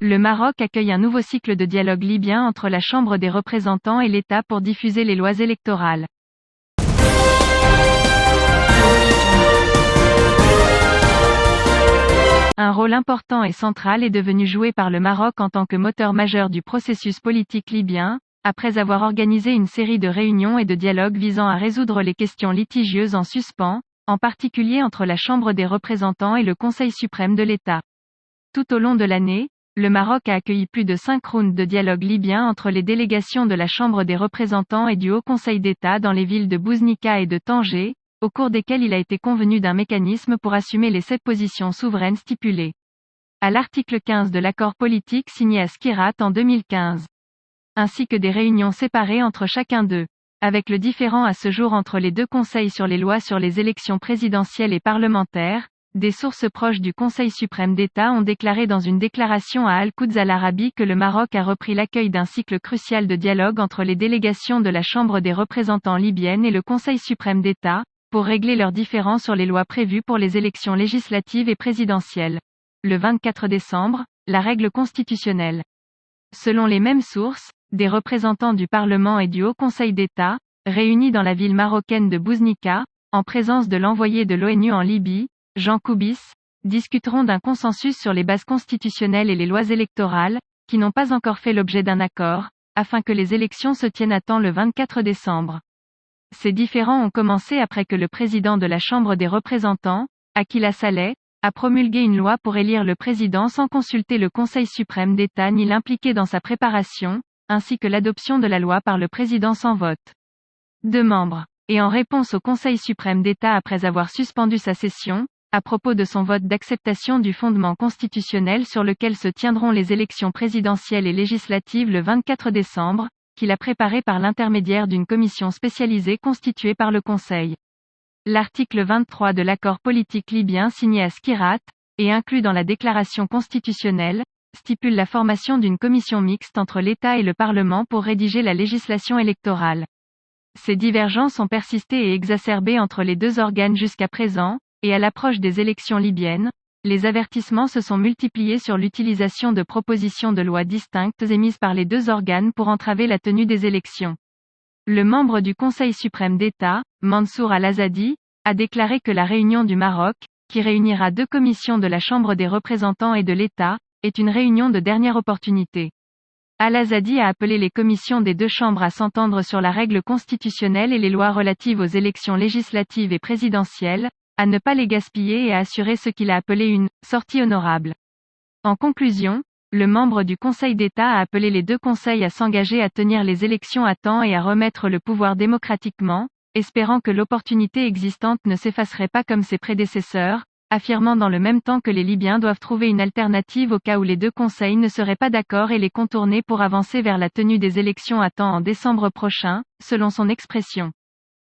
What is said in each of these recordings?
Le Maroc accueille un nouveau cycle de dialogue libyen entre la Chambre des représentants et l'État pour diffuser les lois électorales. Un rôle important et central est devenu joué par le Maroc en tant que moteur majeur du processus politique libyen, après avoir organisé une série de réunions et de dialogues visant à résoudre les questions litigieuses en suspens, en particulier entre la Chambre des représentants et le Conseil suprême de l'État. Tout au long de l'année, le Maroc a accueilli plus de 5 rounds de dialogue libyen entre les délégations de la Chambre des représentants et du Haut Conseil d'État dans les villes de Bouznika et de Tanger, au cours desquels il a été convenu d'un mécanisme pour assumer les 7 positions souveraines stipulées à l'article 15 de l'accord politique signé à Skhirat en 2015. Ainsi que des réunions séparées entre chacun d'eux. Avec le différend à ce jour entre les deux conseils sur les lois sur les élections présidentielles et parlementaires, des sources proches du Conseil suprême d'État ont déclaré dans une déclaration à Al-Quds Al-Arabi que le Maroc a repris l'accueil d'un cycle crucial de dialogue entre les délégations de la Chambre des représentants libyenne et le Conseil suprême d'État, pour régler leurs différends sur les lois prévues pour les élections législatives et présidentielles. Le 24 décembre, la règle constitutionnelle. Selon les mêmes sources, des représentants du Parlement et du Haut Conseil d'État, réunis dans la ville marocaine de Bouznika, en présence de l'envoyé de l'ONU en Libye, Jean Koubis, discuteront d'un consensus sur les bases constitutionnelles et les lois électorales, qui n'ont pas encore fait l'objet d'un accord, afin que les élections se tiennent à temps le 24 décembre. Ces différends ont commencé après que le président de la Chambre des représentants, Akila Saleh, a promulgué une loi pour élire le président sans consulter le Conseil suprême d'État ni l'impliquer dans sa préparation, ainsi que l'adoption de la loi par le président sans vote. 2 membres. Et en réponse au Conseil suprême d'État après avoir suspendu sa session, à propos de son vote d'acceptation du fondement constitutionnel sur lequel se tiendront les élections présidentielles et législatives le 24 décembre, qu'il a préparé par l'intermédiaire d'une commission spécialisée constituée par le Conseil. L'article 23 de l'accord politique libyen signé à Skhirat, et inclus dans la déclaration constitutionnelle, stipule la formation d'une commission mixte entre l'État et le Parlement pour rédiger la législation électorale. Ces divergences ont persisté et exacerbé entre les deux organes jusqu'à présent, et à l'approche des élections libyennes, les avertissements se sont multipliés sur l'utilisation de propositions de loi distinctes émises par les deux organes pour entraver la tenue des élections. Le membre du Conseil suprême d'État, Mansour Al-Azadi, a déclaré que la réunion du Maroc, qui réunira 2 commissions de la Chambre des représentants et de l'État, est une réunion de dernière opportunité. Al-Azadi a appelé les commissions des 2 chambres à s'entendre sur la règle constitutionnelle et les lois relatives aux élections législatives et présidentielles, à ne pas les gaspiller et à assurer ce qu'il a appelé une « sortie honorable ». En conclusion, le membre du Conseil d'État a appelé les 2 conseils à s'engager à tenir les élections à temps et à remettre le pouvoir démocratiquement, espérant que l'opportunité existante ne s'effacerait pas comme ses prédécesseurs, affirmant dans le même temps que les Libyens doivent trouver une alternative au cas où les 2 conseils ne seraient pas d'accord et les contourner pour avancer vers la tenue des élections à temps en décembre prochain, selon son expression.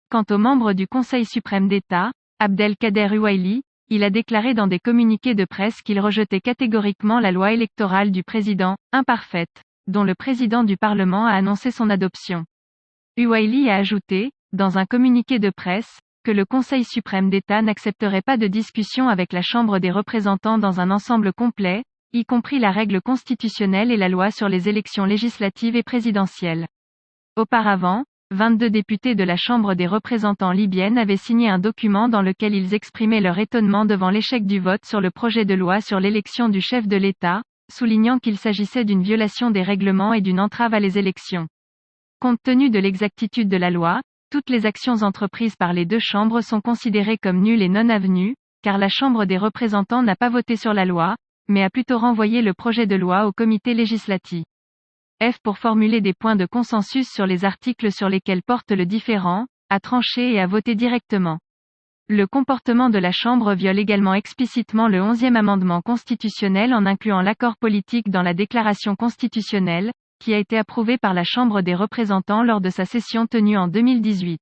Quant aux membres du Conseil suprême d'État, Abdelkader Ouaili, il a déclaré dans des communiqués de presse qu'il rejetait catégoriquement la loi électorale du président, imparfaite, dont le président du Parlement a annoncé son adoption. Ouaili a ajouté, dans un communiqué de presse, que le Conseil suprême d'État n'accepterait pas de discussion avec la Chambre des représentants dans un ensemble complet, y compris la règle constitutionnelle et la loi sur les élections législatives et présidentielles. Auparavant, 22 députés de la Chambre des représentants libyenne avaient signé un document dans lequel ils exprimaient leur étonnement devant l'échec du vote sur le projet de loi sur l'élection du chef de l'État, soulignant qu'il s'agissait d'une violation des règlements et d'une entrave à les élections. Compte tenu de l'exactitude de la loi, toutes les actions entreprises par les 2 chambres sont considérées comme nulles et non avenues, car la Chambre des représentants n'a pas voté sur la loi, mais a plutôt renvoyé le projet de loi au comité législatif. Pour formuler des points de consensus sur les articles sur lesquels porte le différend, à trancher et à voter directement. Le comportement de la Chambre viole également explicitement le 11e amendement constitutionnel en incluant l'accord politique dans la déclaration constitutionnelle, qui a été approuvé par la Chambre des représentants lors de sa session tenue en 2018.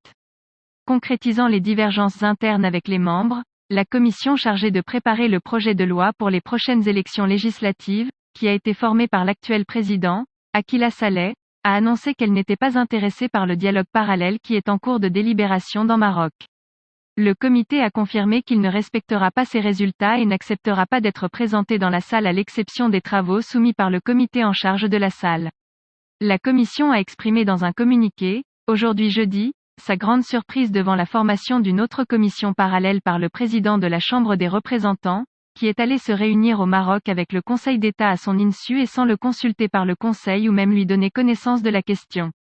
Concrétisant les divergences internes avec les membres, la commission chargée de préparer le projet de loi pour les prochaines élections législatives, qui a été formée par l'actuel président, Akila Saleh, a annoncé qu'elle n'était pas intéressée par le dialogue parallèle qui est en cours de délibération dans Maroc. Le comité a confirmé qu'il ne respectera pas ces résultats et n'acceptera pas d'être présenté dans la salle à l'exception des travaux soumis par le comité en charge de la salle. La commission a exprimé dans un communiqué, aujourd'hui jeudi, sa grande surprise devant la formation d'une autre commission parallèle par le président de la Chambre des représentants, qui est allé se réunir au Maroc avec le Conseil d'État à son insu et sans le consulter par le Conseil ou même lui donner connaissance de la question.